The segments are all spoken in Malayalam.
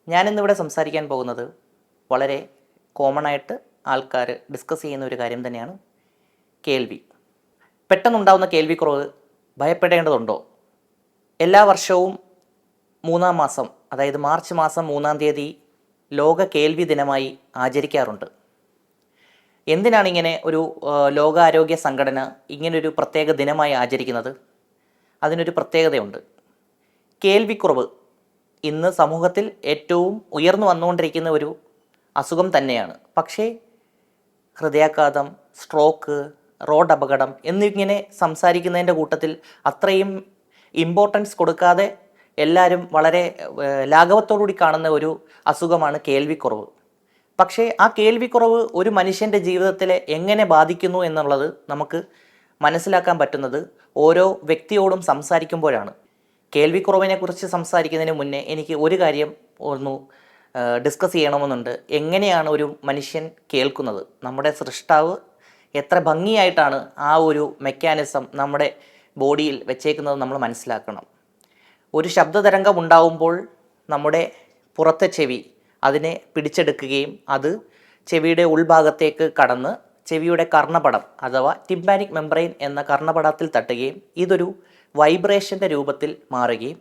ഞാനിന്നിവിടെ സംസാരിക്കാൻ പോകുന്നത് വളരെ കോമൺ ആയിട്ട് ആൾക്കാർ ഡിസ്കസ് ചെയ്യുന്ന ഒരു കാര്യം തന്നെയാണ് കേൾവി. പെട്ടെന്നുണ്ടാകുന്ന കേൾവിക്കുറവ് ഭയപ്പെടേണ്ടതുണ്ടോ? എല്ലാ വർഷവും 3-ാം മാസം, അതായത് മാർച്ച് മാസം 3-ാം തീയതി ലോക കേൾവി ദിനമായി ആചരിക്കാറുണ്ട്. എന്തിനാണ് ഇങ്ങനെ ഒരു ലോകാരോഗ്യ സംഘടന ഇങ്ങനൊരു പ്രത്യേക ദിനമായി ആചരിക്കുന്നത്? അതിനൊരു പ്രത്യേകതയുണ്ട്. കേൾവിക്കുറവ് ഇന്ന് സമൂഹത്തിൽ ഏറ്റവും ഉയർന്നു വന്നുകൊണ്ടിരിക്കുന്ന ഒരു അസുഖം തന്നെയാണ്. പക്ഷേ ഹൃദയാഘാതം, സ്ട്രോക്ക്, റോഡ് അപകടം എന്നിങ്ങനെ സംസാരിക്കുന്നതിൻ്റെ കൂട്ടത്തിൽ അത്രയും ഇമ്പോർട്ടൻസ് കൊടുക്കാതെ എല്ലാവരും വളരെ ലാഘവത്തോടുകൂടി കാണുന്ന ഒരു അസുഖമാണ് കേൾവിക്കുറവ്. പക്ഷേ ആ കേൾവിക്കുറവ് ഒരു മനുഷ്യൻ്റെ ജീവിതത്തിലെ എങ്ങനെ ബാധിക്കുന്നു എന്നുള്ളത് നമുക്ക് മനസ്സിലാക്കാൻ പറ്റുന്നത് ഓരോ വ്യക്തിയോടും സംസാരിക്കുമ്പോഴാണ്. കേൾവിക്കുറവിനെക്കുറിച്ച് സംസാരിക്കുന്നതിന് മുന്നേ എനിക്ക് ഒരു കാര്യം ഒന്ന് ഡിസ്കസ് ചെയ്യണമെന്നുണ്ട്. എങ്ങനെയാണ് ഒരു മനുഷ്യൻ കേൾക്കുന്നത്? നമ്മുടെ സൃഷ്ടാവ് എത്ര ഭംഗിയായിട്ടാണ് ആ ഒരു മെക്കാനിസം നമ്മുടെ ബോഡിയിൽ വെച്ചേക്കുന്നത് നമ്മൾ മനസ്സിലാക്കണം. ഒരു ശബ്ദതരംഗം ഉണ്ടാവുമ്പോൾ നമ്മുടെ പുറത്തെ ചെവി അതിനെ പിടിച്ചെടുക്കുകയും അത് ചെവിയുടെ ഉൾഭാഗത്തേക്ക് കടന്ന് ചെവിയുടെ കർണപടം അഥവാ ടിമ്പാനിക് മെംബ്രെയിൻ എന്ന കർണപടത്തിൽ തട്ടുകയും ഇതൊരു വൈബ്രേഷൻ്റെ രൂപത്തിൽ മാറുകയും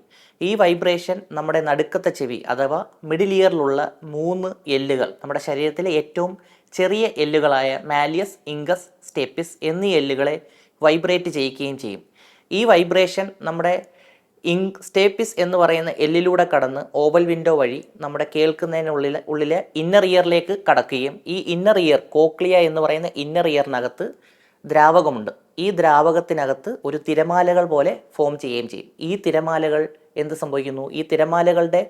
ഈ വൈബ്രേഷൻ നമ്മുടെ നടുക്കത്തെ ചെവി അഥവാ മിഡിൽ ഇയറിലുള്ള 3 എല്ലുകൾ, നമ്മുടെ ശരീരത്തിലെ ഏറ്റവും ചെറിയ എല്ലുകളായ മാലിയസ്, ഇംഗസ്, സ്റ്റെപ്പിസ് എന്നീ എല്ലുകളെ വൈബ്രേറ്റ് ചെയ്യിക്കുകയും ചെയ്യും. ഈ വൈബ്രേഷൻ നമ്മുടെ സ്റ്റേപ്പിസ് എന്ന് പറയുന്ന എല്ലിലൂടെ കടന്ന് ഓവൽ വിൻഡോ വഴി നമ്മുടെ കേൾക്കുന്നതിനുള്ളിലെ ഇന്നർ ഇയറിലേക്ക് കടക്കുകയും ഈ ഇന്നർ ഇയർ, കോക്ലിയ എന്ന് പറയുന്ന ഇന്നർ ഇയറിനകത്ത് ദ്രാവകമുണ്ട്. ഈ ദ്രാവകത്തിനകത്ത് ഒരു തിരമാലകൾ പോലെ ഫോം ചെയ്യുകയും ചെയ്യും. ഈ തിരമാലകൾ എന്ത് സംഭവിക്കുന്നു? ഈ തിരമാലകളുടെ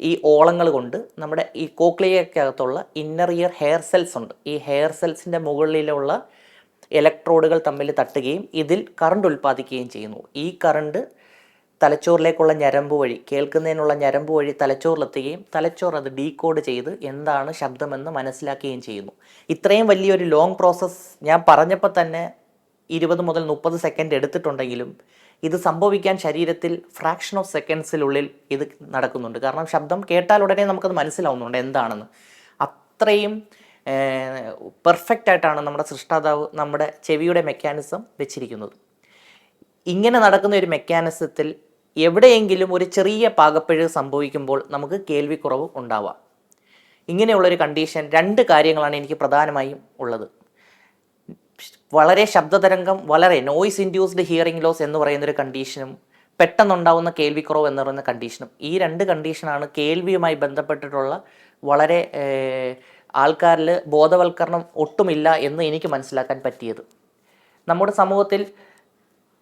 ഈ ഓളങ്ങൾ കൊണ്ട് നമ്മുടെ ഈ കോക്ലിയക്കകത്തുള്ള ഇന്നർ ഇയർ ഹെയർ സെൽസ് ഉണ്ട്. ഈ ഹെയർ സെൽസിൻ്റെ മുകളിലുള്ള ഇലക്ട്രോഡുകൾ തമ്മിൽ തട്ടുകയും ഇതിൽ കറണ്ട് ഉൽപ്പാദിക്കുകയും ചെയ്യുന്നു. ഈ കറണ്ട് തലച്ചോറിലേക്കുള്ള ഞരമ്പ് വഴി, കേൾക്കുന്നതിനുള്ള ഞരമ്പ് വഴി തലച്ചോറിലെത്തുകയും തലച്ചോർ അത് ഡീകോഡ് ചെയ്ത് എന്താണ് ശബ്ദമെന്ന് മനസ്സിലാക്കുകയും ചെയ്യുന്നു. ഇത്രയും വലിയൊരു ലോങ് പ്രോസസ്സ് ഞാൻ പറഞ്ഞപ്പോൾ തന്നെ 20 മുതൽ 30 സെക്കൻഡ് എടുത്തിട്ടുണ്ടെങ്കിലും ഇത് സംഭവിക്കാൻ ശരീരത്തിൽ ഫ്രാക്ഷൻ ഓഫ് സെക്കൻഡ്സിനുള്ളിൽ ഇത് നടക്കുന്നുണ്ട്. കാരണം ശബ്ദം കേട്ടാൽ ഉടനെ നമുക്കത് മനസ്സിലാവുന്നുണ്ട് എന്താണെന്ന്. അത്രയും പെർഫെക്റ്റ് ആയിട്ടാണ് നമ്മുടെ സൃഷ്ടാതാവ് നമ്മുടെ ചെവിയുടെ മെക്കാനിസം വെച്ചിരിക്കുന്നത്. ഇങ്ങനെ നടക്കുന്ന ഒരു മെക്കാനിസത്തിൽ എവിടെയെങ്കിലും ഒരു ചെറിയ പാകപ്പിഴവ് സംഭവിക്കുമ്പോൾ നമുക്ക് കേൾവിക്കുറവ് ഉണ്ടാവാം. ഇങ്ങനെയുള്ളൊരു കണ്ടീഷൻ 2 കാര്യങ്ങളാണ് എനിക്ക് പ്രധാനമായും ഉള്ളത്. വളരെ ശബ്ദതരംഗം, വളരെ നോയ്സ് ഇൻഡ്യൂസ്ഡ് ഹിയറിംഗ് ലോസ് എന്ന് പറയുന്നൊരു കണ്ടീഷനും പെട്ടെന്നുണ്ടാവുന്ന കേൾവിക്കുറവ് എന്ന് പറയുന്ന കണ്ടീഷനും. ഈ 2 കണ്ടീഷനാണ് കേൾവിയുമായി ബന്ധപ്പെട്ടിട്ടുള്ള വളരെ ആൾക്കാരിൽ ബോധവൽക്കരണം ഒട്ടുമില്ല എന്ന് എനിക്ക് മനസ്സിലാക്കാൻ പറ്റിയത്. നമ്മുടെ സമൂഹത്തിൽ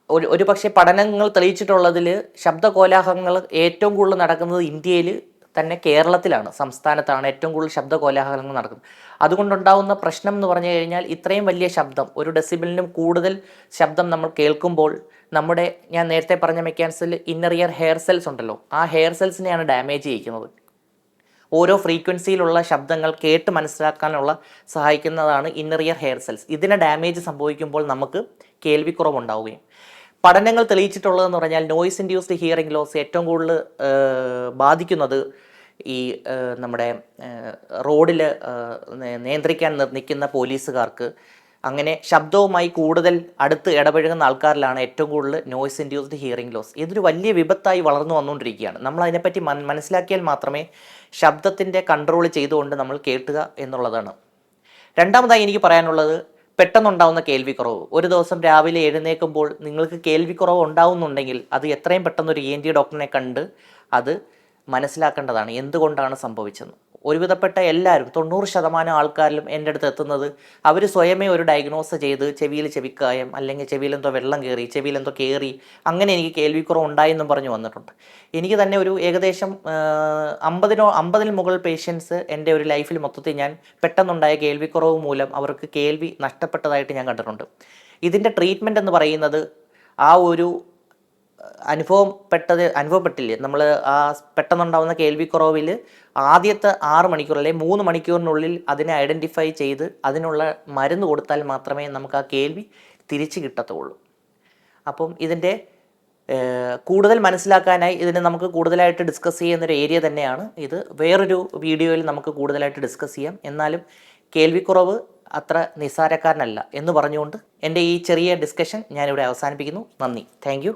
ഒരു പക്ഷേ പഠനങ്ങൾ തെളിയിച്ചിട്ടുള്ളതിൽ ശബ്ദകോലാഹലങ്ങൾ ഏറ്റവും കൂടുതൽ നടക്കുന്നത് ഇന്ത്യയിൽ തന്നെ, കേരളത്തിലാണ്, സംസ്ഥാനത്താണ് ഏറ്റവും കൂടുതൽ ശബ്ദകോലാഹലങ്ങൾ നടക്കുന്നത്. അതുകൊണ്ടുണ്ടാകുന്ന പ്രശ്നം എന്ന് പറഞ്ഞു കഴിഞ്ഞാൽ ഇത്രയും വലിയ ശബ്ദം, 1 ഡെസിബിളിനും കൂടുതൽ ശബ്ദം നമ്മൾ കേൾക്കുമ്പോൾ നമ്മുടെ, ഞാൻ നേരത്തെ പറഞ്ഞ മെക്കാനിസത്തിൽ ഇന്നർ ഇയർ ഹെയർ സെൽസ് ഉണ്ടല്ലോ, ആ ഹെയർ സെൽസിനെയാണ് ഡാമേജ് ചെയ്യിക്കുന്നത്. ഓരോ ഫ്രീക്വൻസിയിലുള്ള ശബ്ദങ്ങൾ കേട്ട് മനസ്സിലാക്കാനുള്ള സഹായിക്കുന്നതാണ് ഇന്നർ ഇയർ ഹെയർ സെൽസ്. ഇതിന് ഡാമേജ് സംഭവിക്കുമ്പോൾ നമുക്ക് കേൾവിക്കുറവുണ്ടാവുകയും, പഠനങ്ങൾ തെളിയിച്ചിട്ടുള്ളതെന്ന് പറഞ്ഞാൽ നോയ്സ് ഇൻഡ്യൂസ്ഡ് ഹിയറിംഗ് ലോസ് ഏറ്റവും കൂടുതൽ ബാധിക്കുന്നത് ഈ നമ്മുടെ റോഡിൽ നിയന്ത്രിക്കാൻ നിൽക്കുന്ന പോലീസുകാർക്ക്, അങ്ങനെ ശബ്ദവുമായി കൂടുതൽ അടുത്ത് ഇടപഴകുന്ന ആൾക്കാരിലാണ് ഏറ്റവും കൂടുതൽ നോയ്സ് ഇൻഡ്യൂസ്ഡ് ഹിയറിംഗ് ലോസ്. ഇതൊരു വലിയ വിപത്തായി വളർന്നു വന്നുകൊണ്ടിരിക്കുകയാണ്. നമ്മൾ അതിനെപ്പറ്റി മനസ്സിലാക്കിയാൽ മാത്രമേ ശബ്ദത്തിൻ്റെ കൺട്രോൾ ചെയ്തുകൊണ്ട് നമ്മൾ കേട്ടുക എന്നുള്ളതാണ്. രണ്ടാമതായി എനിക്ക് പറയാനുള്ളത് പെട്ടെന്നുണ്ടാവുന്ന കേൾവിക്കുറവ്. ഒരു ദിവസം രാവിലെ എഴുന്നേൽക്കുമ്പോൾ നിങ്ങൾക്ക് കേൾവിക്കുറവ് ഉണ്ടാവുന്നുണ്ടെങ്കിൽ അത് എത്രയും പെട്ടെന്ന് ഒരു ENT ഡോക്ടറിനെ കണ്ട് അത് മനസ്സിലാക്കേണ്ടതാണ് എന്തുകൊണ്ടാണ് സംഭവിച്ചത്. ഒരുവിധപ്പെട്ട എല്ലാവരും 90% ആൾക്കാരിലും എൻ്റെ അടുത്ത് എത്തുന്നത് അവർ സ്വയമേ ഒരു ഡയഗ്നോസ് ചെയ്ത് ചെവിയിൽ ചെവിക്കായം, അല്ലെങ്കിൽ ചെവിയിലെന്തോ വെള്ളം കയറി, ചെവിയിലെന്തോ കയറി, അങ്ങനെ എനിക്ക് കേൾവിക്കുറവ് ഉണ്ടായെന്നും പറഞ്ഞു വന്നിട്ടുണ്ട്. എനിക്ക് തന്നെ ഒരു ഏകദേശം 50-ൽ മുകളിൽ പേഷ്യൻസ് എൻ്റെ ഒരു ലൈഫിൽ മൊത്തത്തിൽ ഞാൻ പെട്ടെന്നുണ്ടായ കേൾവിക്കുറവ് മൂലം അവർക്ക് കേൾവി നഷ്ടപ്പെട്ടതായിട്ട് ഞാൻ കണ്ടിട്ടുണ്ട്. ഇതിൻ്റെ ട്രീറ്റ്മെൻറ്റ് എന്ന് പറയുന്നത് ആ ഒരു അനുഭവപ്പെട്ടില്ലേ, നമ്മൾ ആ പെട്ടെന്നുണ്ടാകുന്ന കേൾവിക്കുറവിൽ ആദ്യത്തെ 6 മണിക്കൂർ അല്ലെങ്കിൽ 3 മണിക്കൂറിനുള്ളിൽ അതിനെ ഐഡൻറ്റിഫൈ ചെയ്ത് അതിനുള്ള മരുന്ന് കൊടുത്താൽ മാത്രമേ നമുക്ക് ആ കേൾവി തിരിച്ച് കിട്ടത്തുള്ളൂ. അപ്പം ഇതിൻ്റെ കൂടുതൽ മനസ്സിലാക്കാനായി ഇതിനെ നമുക്ക് കൂടുതലായിട്ട് ഡിസ്കസ് ചെയ്യുന്നൊരു ഏരിയ തന്നെയാണ് ഇത്. വേറൊരു വീഡിയോയിൽ നമുക്ക് കൂടുതലായിട്ട് ഡിസ്കസ് ചെയ്യാം. എന്നാലും കേൾവിക്കുറവ് അത്ര നിസ്സാരക്കാരനല്ല എന്ന് പറഞ്ഞുകൊണ്ട് എൻ്റെ ഈ ചെറിയ ഡിസ്കഷൻ ഞാനിവിടെ അവസാനിപ്പിക്കുന്നു. നന്ദി. താങ്ക്